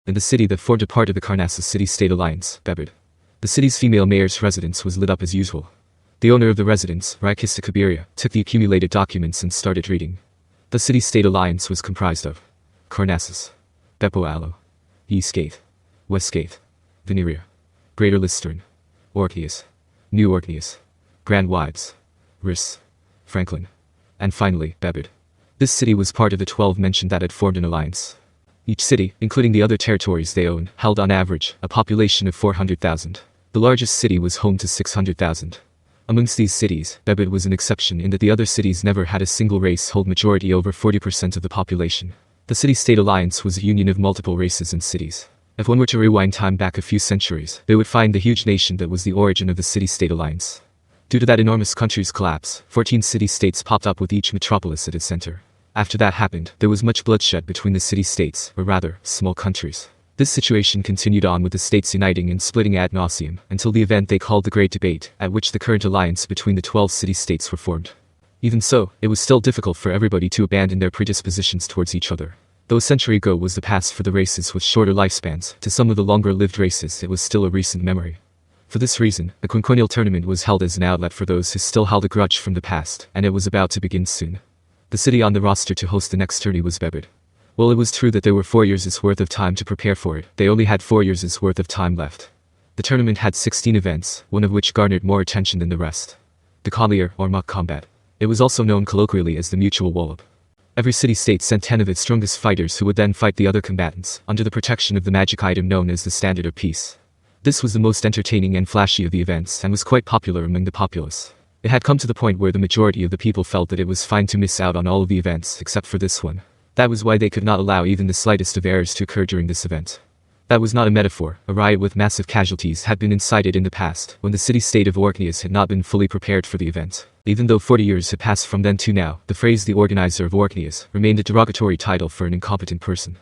in the city that formed a part of the Karnassus City-State Alliance, Bebed. The city's female mayor's residence was lit up as usual. The owner of the residence, Kista Kabiria, took the accumulated documents and started reading. The city-state alliance was comprised of Karnassus, Bepoalo, Eastgate, Westgate, Veneria, Greater Listern, Orkneys, New Orkneys, Grand Wives, Riss, Franklin, and finally, Bebed. This city was part of the 12 mentioned that had formed an alliance. Each city, including the other territories they owned, held on average a population of 400,000. The largest city was home to 600,000. Amongst these cities, Bebed was an exception in that the other cities never had a single race hold majority over 40% of the population. The city-state alliance was a union of multiple races and cities. If one were to rewind time back a few centuries, they would find the huge nation that was the origin of the city-state alliance. Due to that enormous country's collapse, 14 city-states popped up with each metropolis at its center. After that happened, there was much bloodshed between the city-states, or rather, small countries. This situation continued on with the states uniting and splitting ad nauseum, until the event they called the Great Debate, at which the current alliance between the 12 city-states were formed. Even so, it was still difficult for everybody to abandon their predispositions towards each other. Though a century ago was the past for the races with shorter lifespans, to some of the longer-lived races it was still a recent memory. For this reason, the quinquennial tournament was held as an outlet for those who still held a grudge from the past, and it was about to begin soon. The city on the roster to host the next tourney was Bebed. While it was true that there were 4 years' worth of time to prepare for it, they only had 4 years' worth of time left. The tournament had 16 events, one of which garnered more attention than the rest. The Collier, or mock combat. It was also known colloquially as the Mutual Wallop. Every city-state sent 10 of its strongest fighters who would then fight the other combatants, under the protection of the magic item known as the Standard of Peace. This was the most entertaining and flashy of the events and was quite popular among the populace. It had come to the point where the majority of the people felt that it was fine to miss out on all of the events except for this one. That was why they could not allow even the slightest of errors to occur during this event. That was not a metaphor. A riot with massive casualties had been incited in the past, when the city-state of Orkneys had not been fully prepared for the event. Even though 40 years had passed from then to now, the phrase the organizer of Orkneys remained a derogatory title for an incompetent person.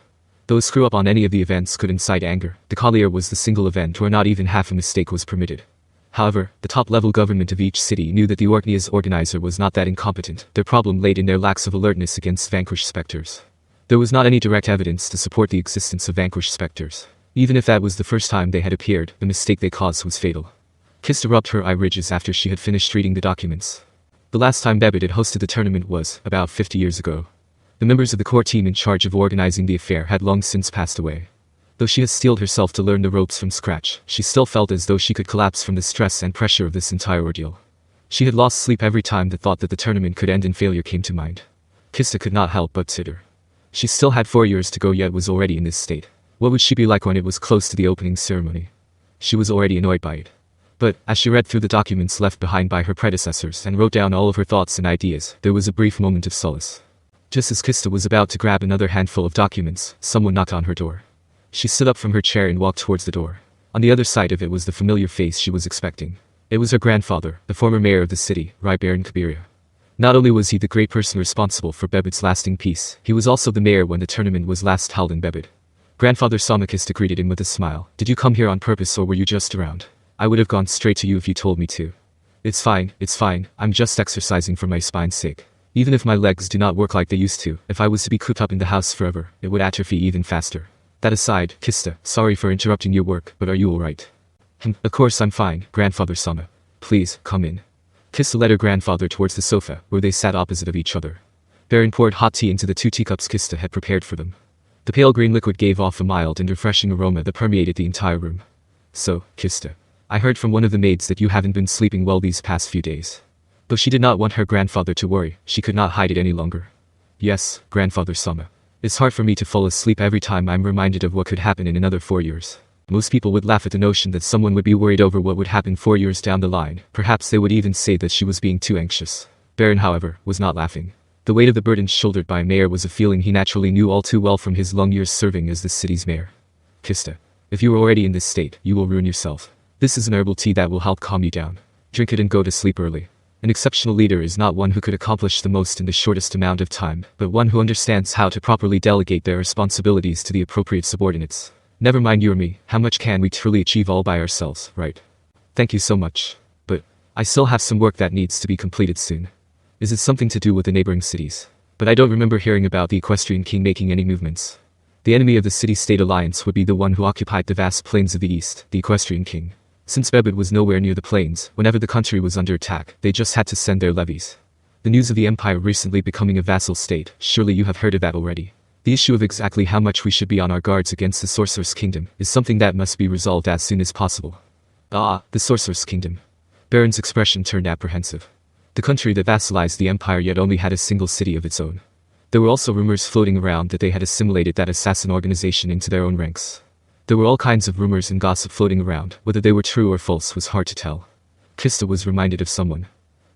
Though a screw-up on any of the events could incite anger, the Collier was the single event where not even half a mistake was permitted. However, the top-level government of each city knew that the Orkneys organizer was not that incompetent. Their problem laid in their lacks of alertness against vanquished specters. There was not any direct evidence to support the existence of vanquished specters. Even if that was the first time they had appeared, the mistake they caused was fatal. Kista rubbed her eye ridges after she had finished reading the documents. The last time Bebed had hosted the tournament was, about 50 years ago. The members of the core team in charge of organizing the affair had long since passed away. Though she had steeled herself to learn the ropes from scratch, she still felt as though she could collapse from the stress and pressure of this entire ordeal. She had lost sleep every time the thought that the tournament could end in failure came to mind. Kista could not help but titter. She still had 4 years to go yet was already in this state. What would she be like when it was close to the opening ceremony? She was already annoyed by it. But, as she read through the documents left behind by her predecessors and wrote down all of her thoughts and ideas, there was a brief moment of solace. Just as Kista was about to grab another handful of documents, someone knocked on her door. She stood up from her chair and walked towards the door. On the other side of it was the familiar face she was expecting. It was her grandfather, the former mayor of the city, Baron Kabiria. Not only was he the great person responsible for Bebed's lasting peace, he was also the mayor when the tournament was last held in Bebed. Grandfather Kista greeted him with a smile. "Did you come here on purpose or were you just around? I would have gone straight to you if you told me to." It's fine, I'm just exercising for my spine's sake. Even if my legs do not work like they used to, if I was to be cooped up in the house forever, it would atrophy even faster. That aside, Kista, sorry for interrupting your work, but are you alright? Of course I'm fine, Grandfather Sama. Please, come in. Kista led her grandfather towards the sofa, where they sat opposite of each other. Baron poured hot tea into the 2 teacups Kista had prepared for them. The pale green liquid gave off a mild and refreshing aroma that permeated the entire room. "So, Kista, I heard from one of the maids that you haven't been sleeping well these past few days." Though she did not want her grandfather to worry, she could not hide it any longer. "Yes, Grandfather Sama. It's hard for me to fall asleep every time I'm reminded of what could happen in another 4 years." Most people would laugh at the notion that someone would be worried over what would happen 4 years down the line. Perhaps they would even say that she was being too anxious. Baron, however, was not laughing. The weight of the burden shouldered by a mayor was a feeling he naturally knew all too well from his long years serving as the city's mayor. "Kista, if you are already in this state, you will ruin yourself. This is an herbal tea that will help calm you down. Drink it and go to sleep early." An exceptional leader is not one who could accomplish the most in the shortest amount of time, but one who understands how to properly delegate their responsibilities to the appropriate subordinates. Never mind you or me, how much can we truly achieve all by ourselves, right? "Thank you so much. But I still have some work that needs to be completed soon." "Is it something to do with the neighboring cities?" "But I don't remember hearing about the Equestrian King making any movements." The enemy of the city-state alliance would be the one who occupied the vast plains of the east, the Equestrian King. Since Bebid was nowhere near the plains, whenever the country was under attack, they just had to send their levies. The news of the empire recently becoming a vassal state, surely you have heard of that already. The issue of exactly how much we should be on our guards against the Sorcerer's Kingdom is something that must be resolved as soon as possible. Ah, the Sorcerer's Kingdom. Baron's expression turned apprehensive. The country that vassalized the empire yet only had a single city of its own. There were also rumors floating around that they had assimilated that assassin organization into their own ranks. There were all kinds of rumors and gossip floating around, whether they were true or false was hard to tell. Kista was reminded of someone.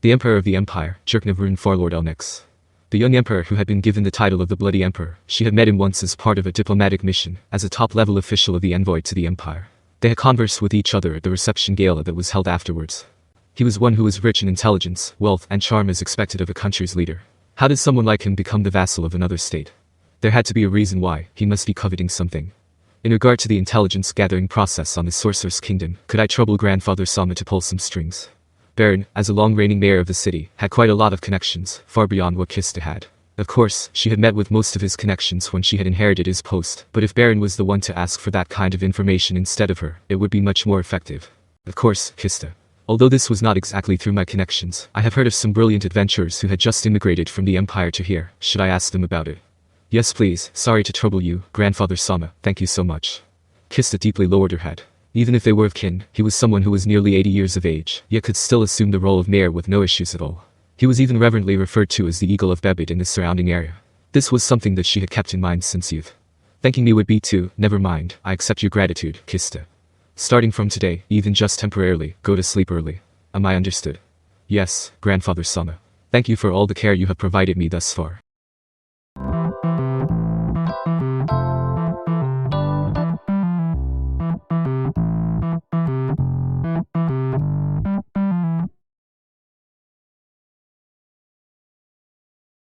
The Emperor of the Empire, Jerknavrun Farlord Elnix. The young emperor who had been given the title of the Bloody Emperor. She had met him once as part of a diplomatic mission, as a top-level official of the envoy to the empire. They had conversed with each other at the reception gala that was held afterwards. He was one who was rich in intelligence, wealth, and charm as expected of a country's leader. How did someone like him become the vassal of another state? There had to be a reason why. He must be coveting something. In regard to the intelligence-gathering process on the Sorcerer's Kingdom, could I trouble Grandfather Sama to pull some strings? Baron, as a long-reigning mayor of the city, had quite a lot of connections, far beyond what Kista had. Of course, she had met with most of his connections when she had inherited his post, but if Baron was the one to ask for that kind of information instead of her, it would be much more effective. Of course, Kista. Although this was not exactly through my connections, I have heard of some brilliant adventurers who had just immigrated from the Empire to here. Should I ask them about it? Yes please, sorry to trouble you, Grandfather Sama, thank you so much. Kista deeply lowered her head. Even if they were of kin, he was someone who was nearly 80 years of age, yet could still assume the role of mayor with no issues at all. He was even reverently referred to as the Eagle of Bebid in the surrounding area. This was something that she had kept in mind since youth. Thanking me would be too, never mind, I accept your gratitude, Kista. Starting from today, even just temporarily, go to sleep early. Am I understood? Yes, Grandfather Sama. Thank you for all the care you have provided me thus far.